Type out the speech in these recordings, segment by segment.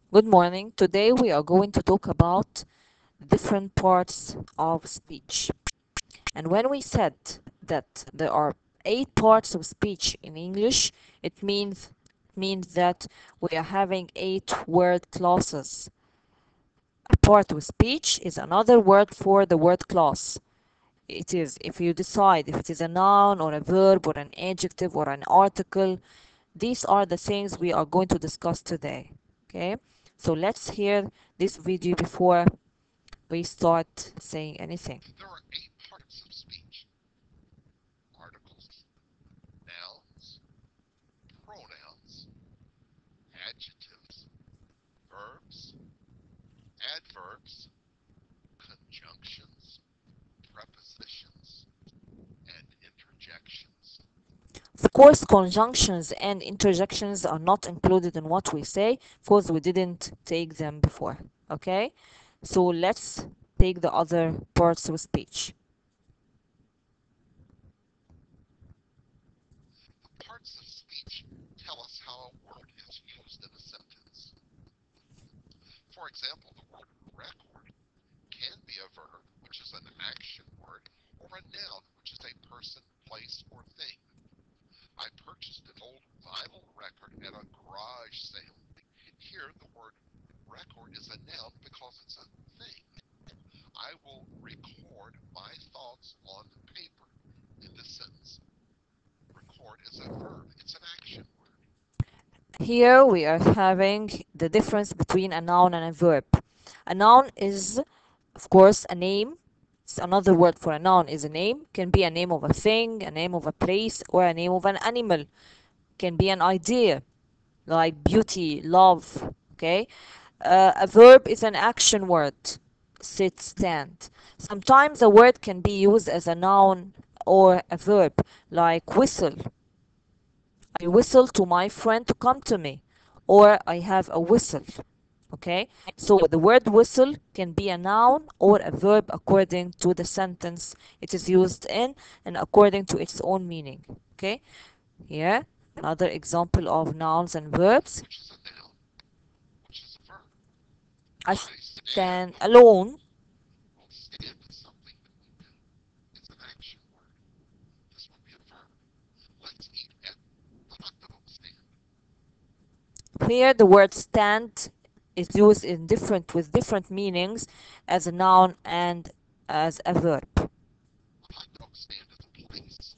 Good morning. Today we are going to talk about different parts of speech. And when we said that there are 8 parts of speech in English, it means that we are having 8 word classes. A part of speech is another word for the word class. It is if you decide if it is a noun or a verb or an adjective or an article. These are the things we are going to discuss today. Okay, so let's hear this video before we start saying anything. There are 8 parts of speech: articles, nouns, pronouns, adjectives, verbs, adverbs, conjunctions, prepositions, and interjections. Of course, conjunctions and interjections are not included in what we say because we didn't take them before. Okay, so let's take the other parts of speech. The parts of speech tell us how a word is used in a sentence. For example, the word record can be a verb, which is an action word, or a noun, which is a person, place, or thing. I purchased an old vinyl record at a garage sale. Here, the word record is a noun because it's a thing. I will record my thoughts on paper in this sentence. Record is a verb, it's an action word. Here we are having the difference between a noun and a verb. A noun is, of course, a name. It's another word for a noun is a name. Can be a name of a thing, a name of a place, or a name of an animal. Can be an idea like beauty, love. Okay. A verb is an action word. Sit, stand. Sometimes a word can be used as a noun or a verb, like whistle. I whistle to my friend to come to me, or I have a whistle. Okay, so the word whistle can be a noun or a verb according to the sentence it is used in and according to its own meaning. Okay, here another example of nouns and Stand, verbs. which is a noun, which is a verb. I I stand stand alone. Well, stand is something that we do. It's an action word. This would be a verb. Let's eat at the hot dog stand. Here the word stand is used in different with different meanings as a noun and as a verb. A hot dog stand is a place.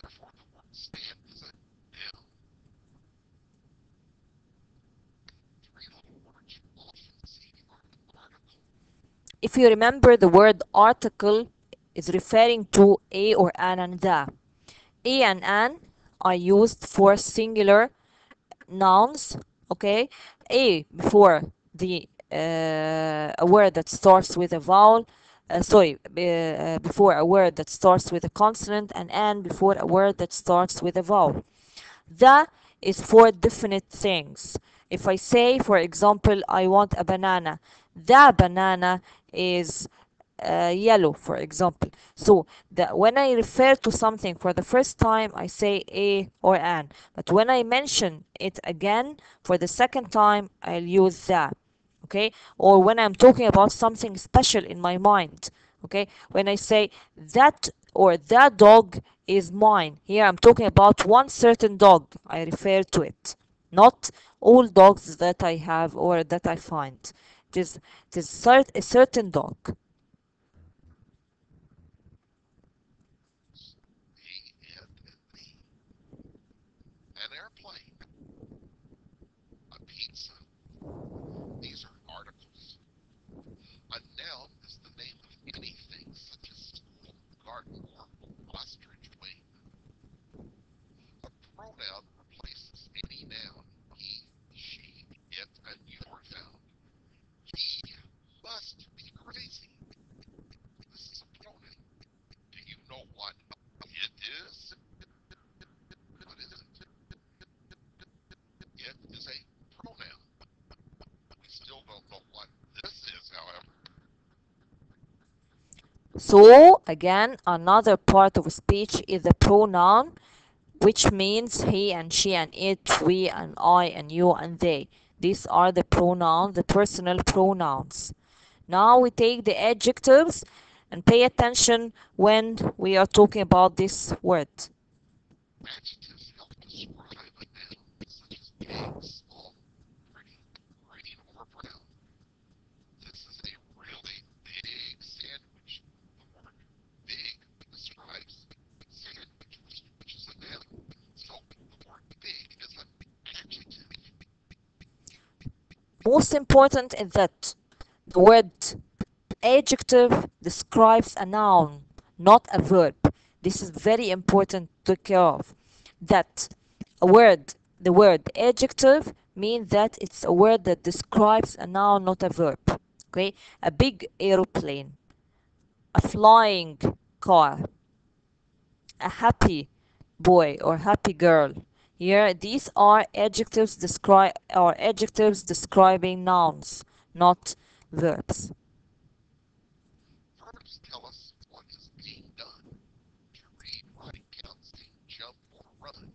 Therefore, the word stand is a noun. 3 little words you often see are article. If you remember, the word article is referring to a or an and the. A and an are used for singular nouns. Okay, a before the a word that starts with a vowel. Before a word that starts with a consonant, and an before a word that starts with a vowel. The is for definite things. If I say, for example, I want a banana, the banana is yellow, for example. So when I refer to something for the first time, I say a or an. But when I mention it again for the second time, I'll use the. Okay, or when I'm talking about something special in my mind. Okay, when I say that or that dog is mine, here I'm talking about one certain dog. I refer to it, not all dogs that I have or that I find. It is a certain dog. The and the. An airplane. A pizza. These are articles. A noun is the name of anything such as school, garden, or ostrich wing. A pronoun replaces any noun. He, she, it, and you are found. He must be crazy. This is a pronoun. Do you know what it is? What is it? It is a pronoun. We still don't know what this is, however. So, again, another part of speech is the pronoun, which means he and she and it, we and I and you and they. These are the pronouns, the personal pronouns. Now we take the adjectives and pay attention when we are talking about this word. Adjectives help describe a noun, such as big, small, pretty, green, or brown. This is a really big sandwich. The word big describes sandwich, which is a noun. So the word big is an adjective. Most important is that the word adjective describes a noun, not a verb. This is very important to take care of. That a word, the word adjective means that it's a word that describes a noun, not a verb. Okay, a big aeroplane, a flying car, a happy boy or happy girl. Here, these are adjectives describing nouns, not verbs. Verbs tell us what is being done. To read, write, count, sing, jump, or run.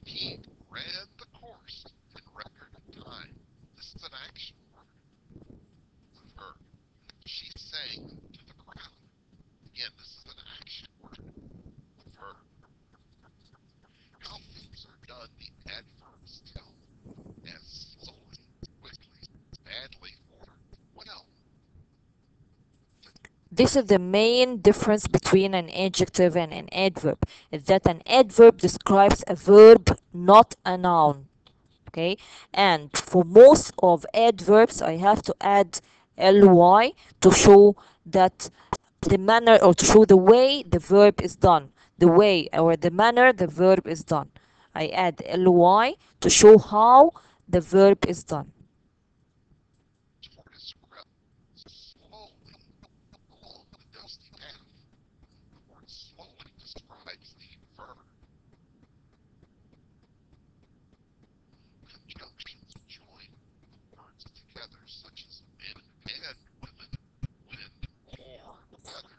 He ran the course in record time. This is an action word. The verb. She sang to the crowd. Again, this is an action word. The verb. How things are done, the adverbs tell. As slowly, quickly, badly, or well. This is the main difference between an adjective and an adverb, is that an adverb describes a verb, not a noun. Okay, and for most of adverbs I have to add ly to show that the manner, or to show the way the verb is done, the way or the manner the verb is done. I add ly to show how the verb is done. To describe slowly along the dusty path. The word slowly describes the verb. Conjunctions join words together, such as men and women, wind or weather.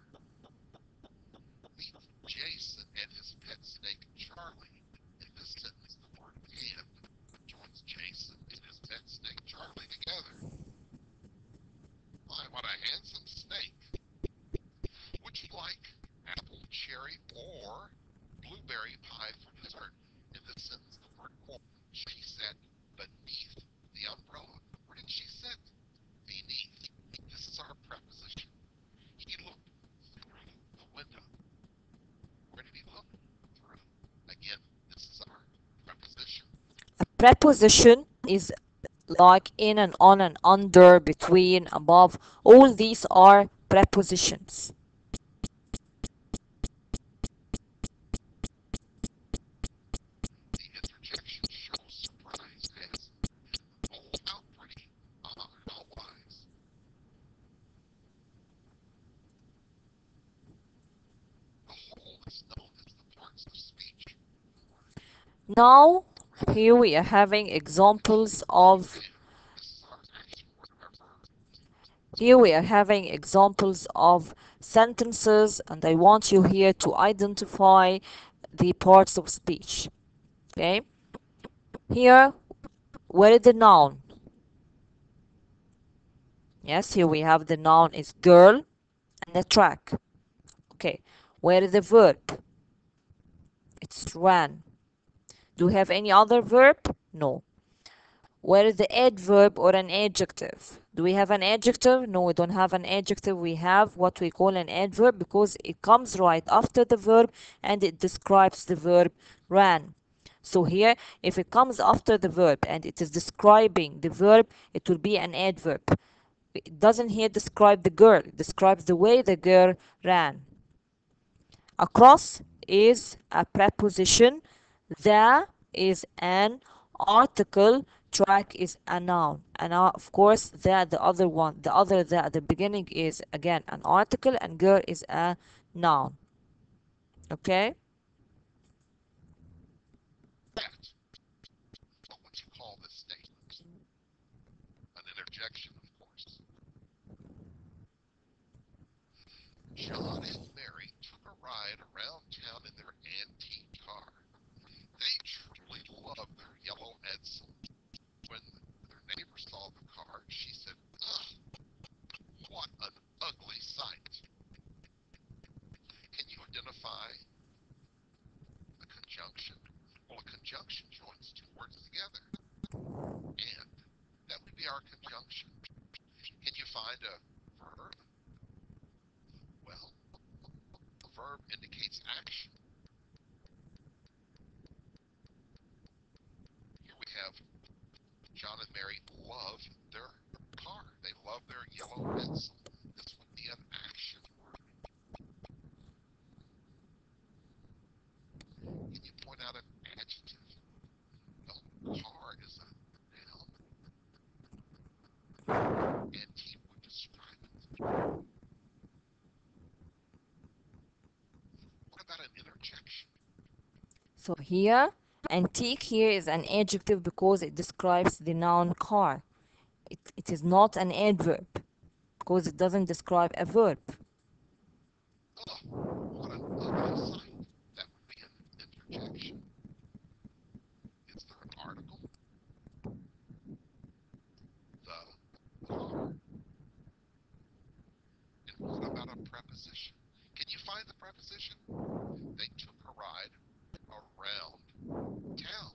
Meet Jason and his pet snake Charlie. In this sentence, the word and joins Jason and his pet snake Charlie together. My, what a handsome snake. Would you like apple, cherry, or blueberry pie for dessert? In this sentence, the word or. She sat beneath the umbrella. Where did she sit? Beneath. This is our preposition. He looked through the window. Where did he look? Through. Again, this is our preposition. A preposition is like in and on and under, between, above. All these are prepositions. The interjection shows surprise as, oh, how pretty. Ah, how wise. The whole is known as the parts of speech. Now, here we are having examples of And this is our action word, our verb. here we are having examples of sentences, and I want you here to identify the parts of speech. Okay? Here, where is the noun? Yes, here we have the noun is girl and the track. Okay. Where is the verb? It's ran. Do we have any other verb? No. Where is the adverb or an adjective? Do we have an adjective? No, we don't have an adjective. We have what we call an adverb because it comes right after the verb and it describes the verb ran. So here, if it comes after the verb and it is describing the verb, it will be an adverb. It doesn't here describe the girl, it describes the way the girl ran. Across is a preposition. The is an article. Track is a noun. And of course, the other one, the other the at the beginning is again an article, and girl is a noun. Okay? That. What would you call this statement? An interjection, of course. John and Mary took a ride around town in their antique car. They truly loved their yellow Edsel. When find a verb? Well, a verb indicates action. Here we have John and Mary love their car. They love their yellow pencil. This would be an action word. Can you point out an adjective? Well, car is a noun. Antique would describe it. What about an interjection? So here, antique here is an adjective because it describes the noun car. It is not an adverb because it doesn't describe a verb. Ugh, what an ugly sight. That would be an interjection. Is there an article? The car. And what about a preposition? Can you find the preposition? They took a ride around town.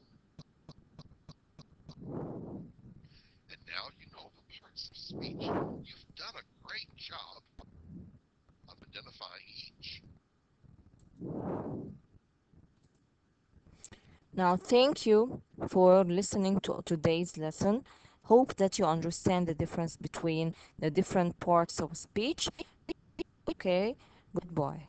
And now you know the parts of speech. You've done a great job of identifying each. Now, thank you for listening to today's lesson. Hope that you understand the difference between the different parts of speech. Okay, goodbye.